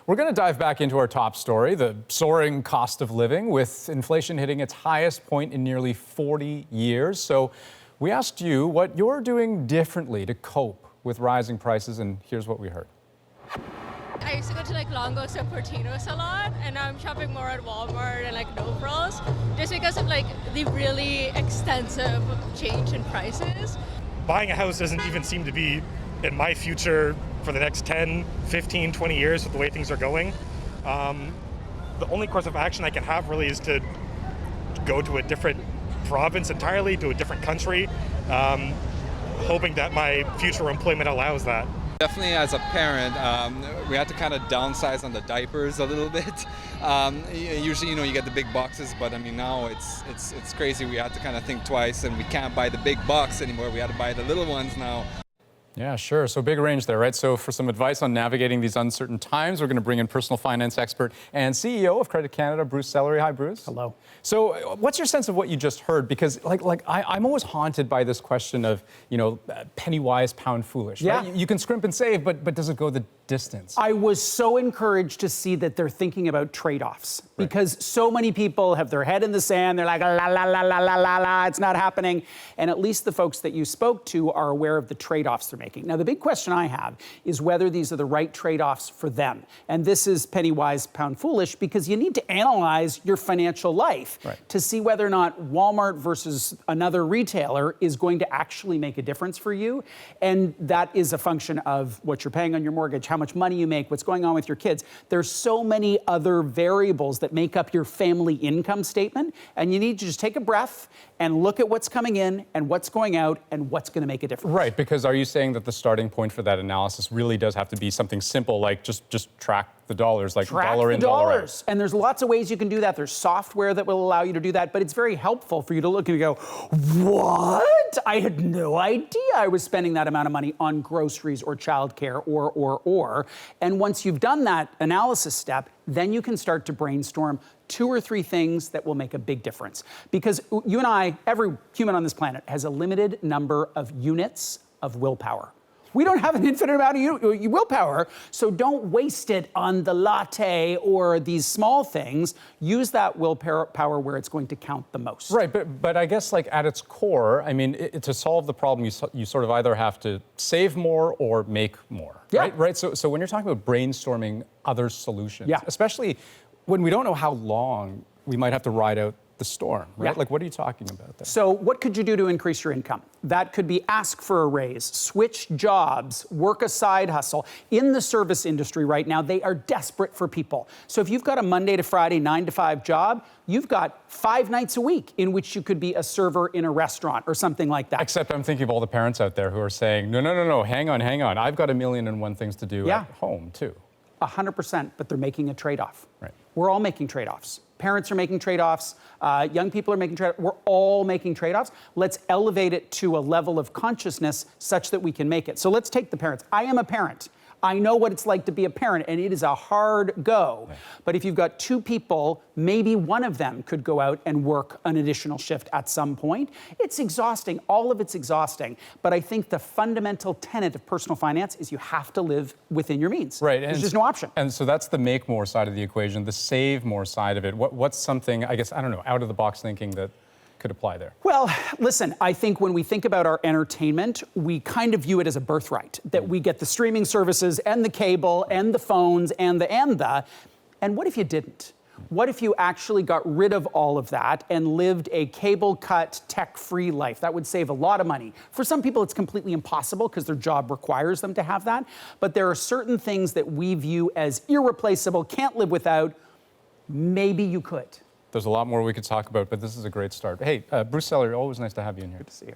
We're going to dive back into our top story, the soaring cost of living, with inflation hitting its highest point in nearly 40 years. So we asked you what you're doing differently to cope with rising prices, and here's what we heard. I used to go to Longos and Portinos a lot, and now I'm shopping more at Walmart and No Frills, just because of the really extensive change in prices. Buying a house doesn't even seem to be in my future for the next 10, 15, 20 years with the way things are going. The only course of action I can have really is to go to a different province entirely, to a different country, hoping that my future employment allows that. Definitely as a parent, we had to kind of downsize on the diapers a little bit. Usually, you get the big boxes, but I mean now it's crazy. We had to kind of think twice, and we can't buy the big box anymore. We had to buy the little ones now. Yeah, sure. So big range there, right? So for some advice on navigating these uncertain times, we're going to bring in personal finance expert and CEO of Credit Canada, Bruce Sellery. Hi, Bruce. Hello. So what's your sense of what you just heard? Because I'm always haunted by this question of, penny wise, pound foolish. Yeah. Right? You can scrimp and save, but does it go the distance? I was so encouraged to see that they're thinking about trade-offs, because so many people have their head in the sand. They're like, la, la, la, la, la, la, la, it's not happening. And at least the folks that you spoke to are aware of the trade-offs they're making. Now, the big question I have is whether these are the right trade-offs for them. And this is penny wise, pound foolish, because you need to analyze your financial life to see whether or not Walmart versus another retailer is going to actually make a difference for you. And that is a function of what you're paying on your mortgage, how much money you make, what's going on with your kids. There's so many other variables that make up your family income statement, and you need to just take a breath and look at what's coming in and what's going out and what's going to make a difference. Right, because are you saying that the starting point for that analysis really does have to be something simple, like just track the dollars, like dollar in, dollar out? And there's lots of ways you can do that. There's software that will allow you to do that, but it's very helpful for you to look and go, what? I had no idea I was spending that amount of money on groceries or childcare or. And once you've done that analysis step, then you can start to brainstorm 2 or 3 things that will make a big difference. Because you and I, every human on this planet, has a limited number of units of willpower. We don't have an infinite amount of willpower, so don't waste it on the latte or these small things. Use that willpower where it's going to count the most. Right, but I guess at its core, I mean, to solve the problem, you sort of either have to save more or make more, right? So when you're talking about brainstorming other solutions, especially when we don't know how long we might have to ride out the storm, right? What are you talking about there? So what could you do to increase your income? That could be ask for a raise, switch jobs, work a side hustle. In the service industry right now, they are desperate for people. So if you've got a Monday to Friday, 9 to 5 job, you've got 5 nights a week in which you could be a server in a restaurant or something like that. Except I'm thinking of all the parents out there who are saying, no, hang on. I've got 1,000,001 things to do at home too. 100%, but they're making a trade-off. Right. We're all making trade-offs. Parents are making trade-offs. Young people are making trade-offs. We're all making trade-offs. Let's elevate it to a level of consciousness such that we can make it. So let's take the parents. I am a parent. I know what it's like to be a parent, and it is a hard go. Right. But if you've got 2 people, maybe one of them could go out and work an additional shift at some point. It's exhausting. All of it's exhausting. But I think the fundamental tenet of personal finance is you have to live within your means. Right. There's just no option. And so that's the make more side of the equation, the save more side of it. What's something, I guess, out of the box thinking that could apply there? Well, listen, I think when we think about our entertainment, we kind of view it as a birthright, that we get the streaming services and the cable and the phones and what if you didn't? What if you actually got rid of all of that and lived a cable-cut, tech-free life? That would save a lot of money. For some people, it's completely impossible because their job requires them to have that. But there are certain things that we view as irreplaceable, can't live without. Maybe you could. There's a lot more we could talk about, but this is a great start. Hey, Bruce Sellery, always nice to have you in here. Good to see you.